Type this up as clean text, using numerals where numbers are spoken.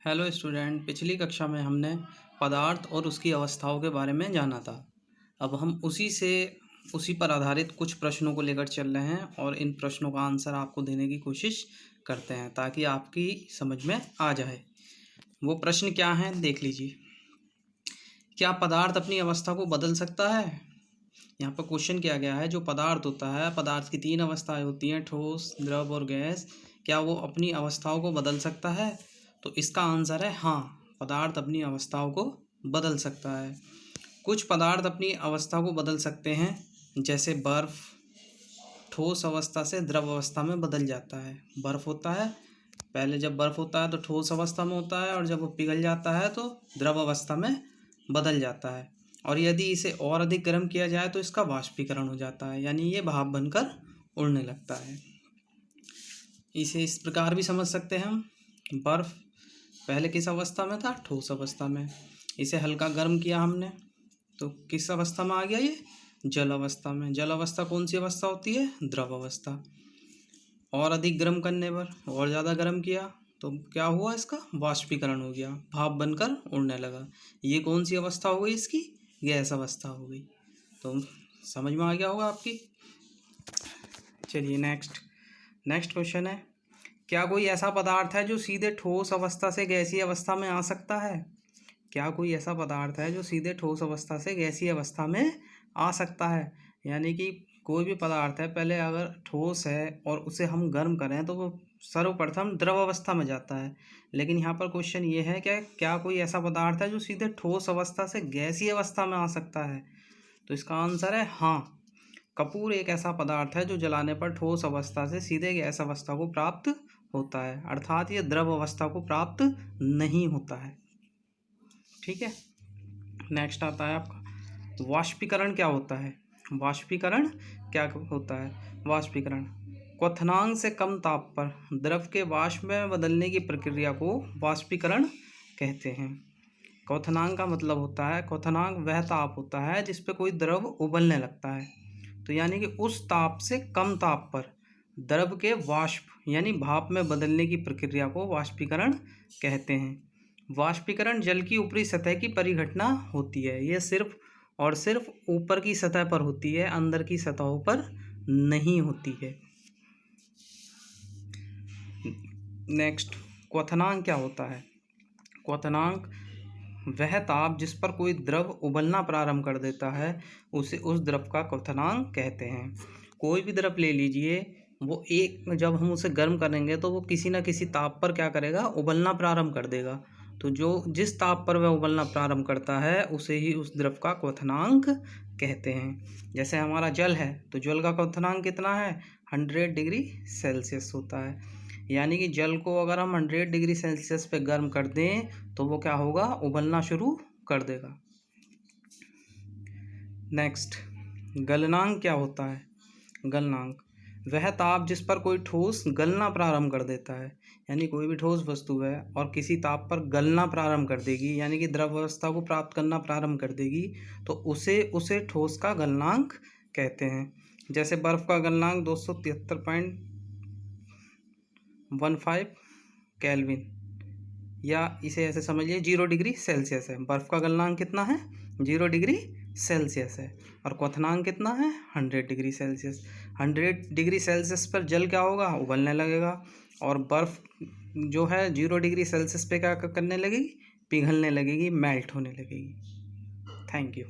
Hello student, पिछली कक्षा में हमने पदार्थ और उसकी अवस्थाओं के बारे में जाना था। अब हम उसी पर आधारित कुछ प्रश्नों को लेकर चल रहे हैं और इन प्रश्नों का आंसर आपको देने की कोशिश करते हैं ताकि आपकी समझ में आ जाए। वो प्रश्न क्या हैं देख लीजिए। क्या पदार्थ अपनी अवस्था को बदल सकता है? यहाँ पर क्वेश्चन किया गया है, जो पदार्थ होता है, पदार्थ की 3 अवस्थाएं होती हैं, ठोस, द्रव और गैस। क्या वो अपनी अवस्थाओं को बदल सकता है? तो इसका आंसर है हाँ, पदार्थ अपनी अवस्थाओं को बदल सकता है। कुछ पदार्थ अपनी अवस्था को बदल सकते हैं, जैसे बर्फ ठोस अवस्था से द्रव अवस्था में बदल जाता है। बर्फ होता है, पहले जब बर्फ होता है तो ठोस अवस्था में होता है और जब वो पिघल जाता है तो द्रव अवस्था में बदल जाता है। और यदि इसे और अधिक गर्म किया जाए तो इसका वाष्पीकरण हो जाता है, यानी ये भाप बनकर उड़ने लगता है। इसे इस प्रकार भी समझ सकते हैं हम, बर्फ पहले किस अवस्था में था? ठोस अवस्था में। इसे हल्का गर्म किया हमने तो किस अवस्था में आ गया ये? जल अवस्था में। जल अवस्था कौन सी अवस्था होती है? द्रव अवस्था। और अधिक गर्म करने पर और ज़्यादा गर्म किया तो क्या हुआ? इसका वाष्पीकरण हो गया, भाप बनकर उड़ने लगा। ये कौन सी अवस्था हो गई इसकी? गैस अवस्था हो गई। तो समझ में आ गया होगा आपकी। चलिए नेक्स्ट क्वेश्चन है, क्या कोई ऐसा पदार्थ है जो सीधे ठोस अवस्था से गैसीय अवस्था में आ सकता है? क्या कोई ऐसा पदार्थ है जो सीधे ठोस अवस्था से गैसीय अवस्था में आ सकता है? यानी कि कोई भी पदार्थ है, पहले अगर ठोस है और उसे हम गर्म करें तो वो सर्वप्रथम द्रव अवस्था में जाता है। लेकिन यहाँ पर क्वेश्चन ये है कि क्या कोई ऐसा पदार्थ है जो सीधे ठोस अवस्था से गैसीय अवस्था में आ सकता है? तो इसका आंसर है हाँ, कपूर एक ऐसा पदार्थ है जो जलाने पर ठोस अवस्था से सीधे गैस अवस्था को प्राप्त होता है, अर्थात ये द्रव अवस्था को प्राप्त नहीं होता है। ठीक है, नेक्स्ट आता है आपका वाष्पीकरण। क्या होता है वाष्पीकरण? क्या होता है वाष्पीकरण? क्वथनांक से कम ताप पर द्रव के वाष्प में बदलने की प्रक्रिया को वाष्पीकरण कहते हैं। क्वथनांक का मतलब होता है, क्वथनांक वह ताप होता है जिस पे कोई द्रव उबलने लगता है। तो यानी कि उस ताप से कम ताप पर द्रव के वाष्प यानी भाप में बदलने की प्रक्रिया को वाष्पीकरण कहते हैं। वाष्पीकरण जल की ऊपरी सतह की परिघटना होती है। यह सिर्फ और सिर्फ ऊपर की सतह पर होती है, अंदर की सतहों पर नहीं होती है। नेक्स्ट, क्वथनांक क्या होता है? क्वथनांक वह ताप जिस पर कोई द्रव उबलना प्रारंभ कर देता है, उसे उस द्रव का क्वथनांक कहते हैं। कोई भी द्रव ले लीजिए, वो जब हम उसे गर्म करेंगे तो वो किसी न किसी ताप पर क्या करेगा? उबलना प्रारंभ कर देगा। तो जिस ताप पर वह उबलना प्रारंभ करता है उसे ही उस द्रव का क्वथनांक कहते हैं। जैसे हमारा जल है तो जल का क्वथनांक कितना है? 100 डिग्री सेल्सियस होता है। यानी कि जल को अगर हम 100 डिग्री सेल्सियस पे गर्म कर दें तो वो क्या होगा? उबलना शुरू कर देगा। नेक्स्ट, गलनांक क्या होता है? गलनांक वह ताप जिस पर कोई ठोस गलना प्रारंभ कर देता है। यानी कोई भी ठोस वस्तु है और किसी ताप पर गलना प्रारंभ कर देगी, यानी कि द्रव अवस्था को प्राप्त करना प्रारंभ कर देगी, तो उसे ठोस का गलनांक कहते हैं। जैसे बर्फ़ का गलनांक 273.15 केल्विन, या इसे ऐसे समझिए 0 डिग्री सेल्सियस है। बर्फ़ का गलनांक कितना है? 0 डिग्री सेल्सियस है। और क्वथनांक कितना है? 100 डिग्री सेल्सियस। 100 डिग्री सेल्सियस पर जल क्या होगा? उबलने लगेगा। और बर्फ़ जो है 0 डिग्री सेल्सियस पे क्या करने लगेगी? पिघलने लगेगी, मेल्ट होने लगेगी। Thank you.